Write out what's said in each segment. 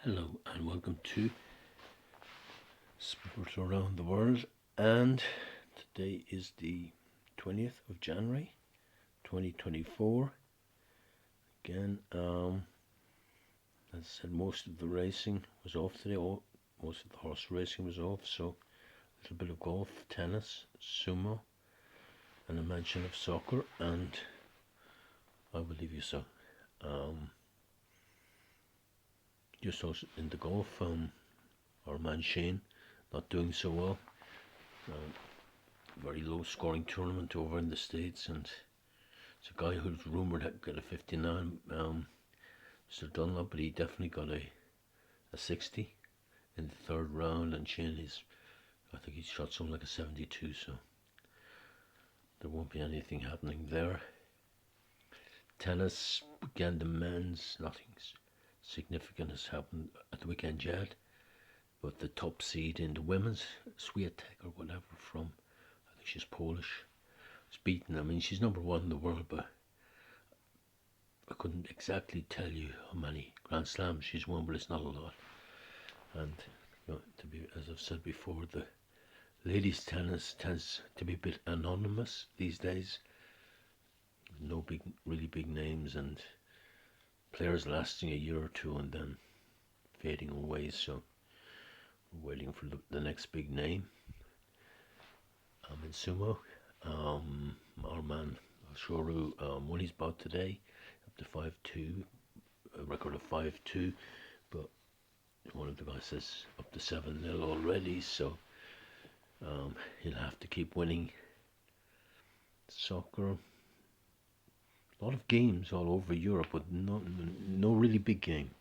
Hello and welcome to Sports Around the World. And today is the 20th of January 2024. Again, as I said, most of the racing was off today. Most of the horse racing was off, so a little bit of golf, tennis, sumo, and a mention of soccer. And I will leave you so. Just also in the golf, our man Shane not doing so well. Very low scoring tournament over in the States, and it's a guy who's rumoured to get a 59, Mr. Dunlop, but he definitely got a 60 in the third round, and Shane I think he's shot something like a 72, so there won't be anything happening there. Tennis, again, the men's, nothing significant has happened at the weekend yet, but the top seed in the women's, Swiatek or whatever from, I think she's Polish, was beaten. I mean, she's number one in the world, but I couldn't exactly tell you how many Grand Slams she's won, but it's not a lot. And as I've said before, the ladies' tennis tends to be a bit anonymous these days. No really big names, and players lasting a year or two and then fading away. So we're waiting for the next big name. In sumo, our man Shoru won his bout today, up to 5-2, a record of 5-2, but one of the guys says up to 7-0 already, so he'll have to keep winning. Soccer, a lot of games all over Europe, but no really big game,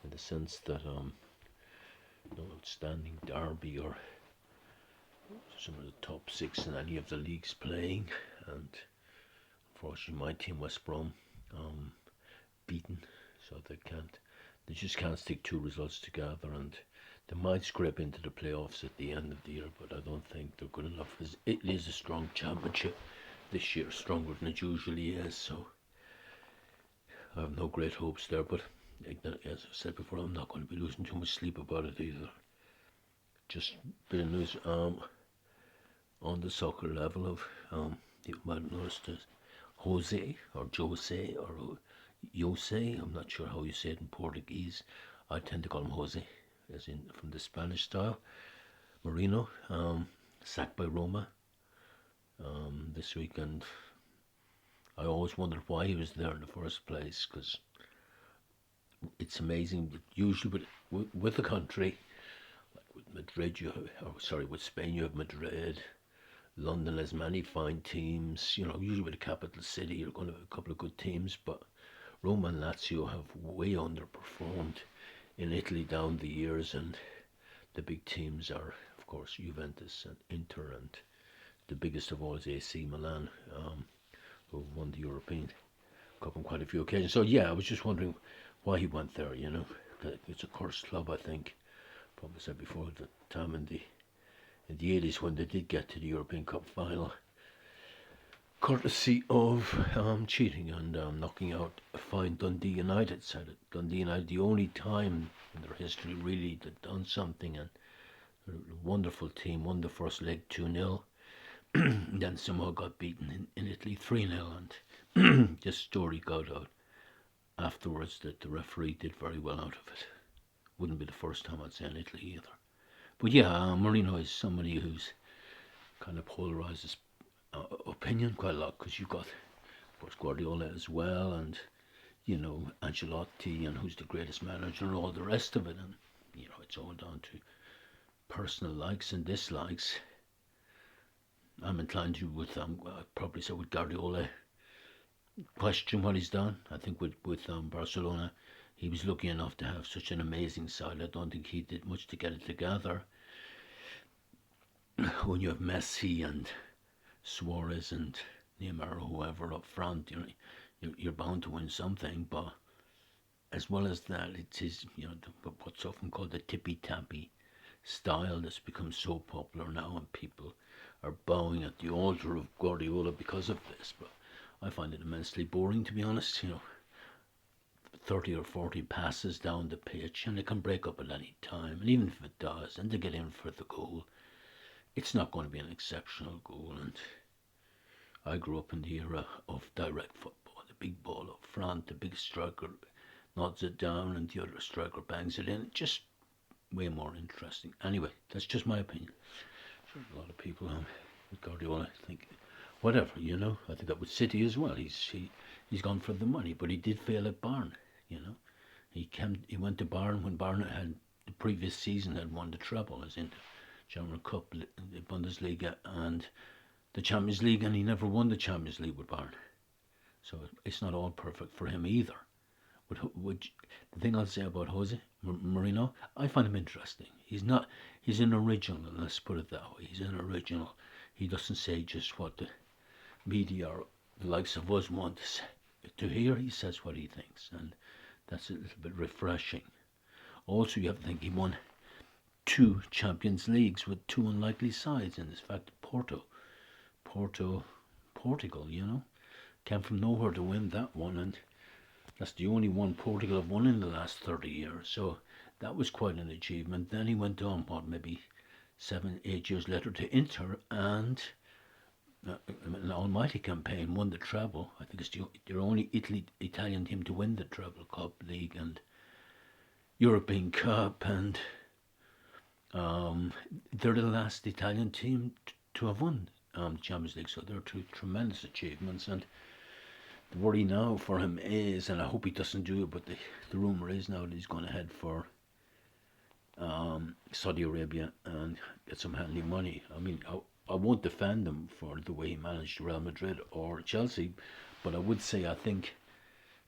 in the sense that no outstanding derby or some of the top six in any of the leagues playing. And unfortunately my team West Brom beaten, so they just can't stick two results together, and they might scrape into the playoffs at the end of the year, but I don't think they're good enough. It is a strong championship this year, stronger than it usually is, so I have no great hopes there. But as I said before, I'm not going to be losing too much sleep about it either. Just a bit of news on the soccer level of you might have noticed that Jose or Jose or Jose, I'm not sure how you say it in Portuguese. I tend to call him Jose, as in from the Spanish style. Mourinho, sacked by Roma this weekend. I always wondered why he was there in the first place, because it's amazing. Usually with the country, like with Madrid, with Spain, you have Madrid. London has many fine teams. Usually with the capital city, you're going to have a couple of good teams, but Roma and Lazio have way underperformed in Italy down the years, and the big teams are, of course, Juventus and Inter, and the biggest of all is AC Milan, who won the European Cup on quite a few occasions. So yeah, I was just wondering why he went there. It's a cursed club, I think. Probably said before, the time in the 80s when they did get to the European Cup final, courtesy of cheating and knocking out a fine Dundee United side. Dundee United, the only time in their history really they've done something, and a wonderful team, won the first leg 2-0, then somehow got beaten in Italy 3-0, and this story got out afterwards that the referee did very well out of it. Wouldn't be the first time I'd say in Italy either. But yeah, Mourinho is somebody who's kind of polarizes opinion quite a lot, because you've got, of course, Guardiola as well, and Ancelotti, and who's the greatest manager, and all the rest of it, and it's all down to personal likes and dislikes. I'm inclined to, I'd probably say with Guardiola, question what he's done. I think with Barcelona, he was lucky enough to have such an amazing side. I don't think he did much to get it together. When you have Messi and Suarez and Neymar or whoever up front, you're bound to win something. But as well as that, it's his, what's often called the tippy-tappy style that's become so popular now, and people are bowing at the altar of Guardiola because of this. But I find it immensely boring, to be honest. 30 or 40 passes down the pitch, and it can break up at any time. And even if it does, and they get in for the goal, it's not going to be an exceptional goal. And I grew up in the era of direct football, the big ball up front, the big striker nods it down, and the other striker bangs it in. Just way more interesting. Anyway, that's just my opinion. Sure, a lot of people with Guardiola think whatever, you know. I think that with City as well. He's gone for the money, but he did fail at Bayern, you know. He went to Bayern when Bayern had the previous season had won the treble, as in the German Cup, the Bundesliga, and the Champions League, and he never won the Champions League with Bayern. So it's not all perfect for him either. The thing I'll say about Jose Mourinho, I find him interesting. He's an original, let's put it that way. He's an original. He doesn't say just what the media or the likes of us want to hear. He says what he thinks, and that's a little bit refreshing. Also, you have to think he won 2 Champions Leagues with 2 unlikely sides, and in fact, Portugal, you know, came from nowhere to win that one, and that's the only one Portugal have won in the last 30 years. So that was quite an achievement. Then he went on, maybe 7, 8 years later to Inter, and an almighty campaign, won the treble. I think it's the only Italian team to win the treble, Cup, League, and European Cup, and they're the last Italian team to have won the Champions League. So they're 2 tremendous achievements, and the worry now for him is, and I hope he doesn't do it, but the rumour is now that he's going to head for Saudi Arabia and get some handy money. I mean, I won't defend him for the way he managed Real Madrid or Chelsea, but I would say I think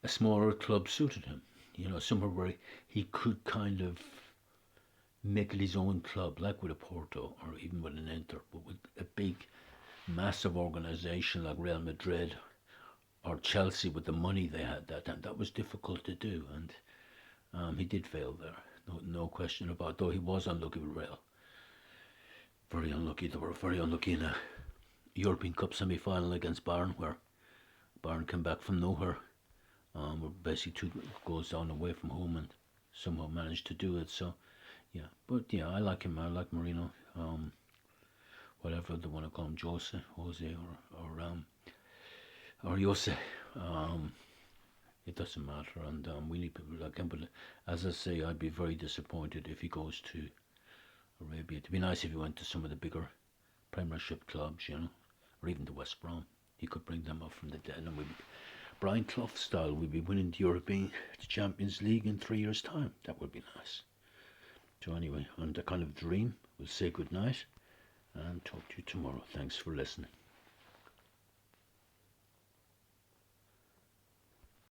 a smaller club suited him. You know, somewhere where he could kind of make it his own club, like with a Porto or even with an Inter, but with a big, massive organisation like Real Madrid or Chelsea with the money they had that time. That was difficult to do, and he did fail there. No question about it, though he was unlucky with Real. Very unlucky. They were very unlucky in a European Cup semi-final against Bayern, where Bayern came back from nowhere. Were basically 2 goals down away from home and somehow managed to do it. So, yeah. But, yeah, I like him. I like Mourinho. Whatever they want to call him, Jose or Jose. It doesn't matter, and we need people like him. But as I say, I'd be very disappointed if he goes to Arabia. It'd be nice if he went to some of the bigger Premiership clubs, you know, or even to West Brom. He could bring them up from the dead, and we'd be Brian Clough style. We'd be winning the Champions League in 3 years' time. That would be nice. So anyway, on that kind of dream, we'll say good night and talk to you tomorrow. Thanks for listening.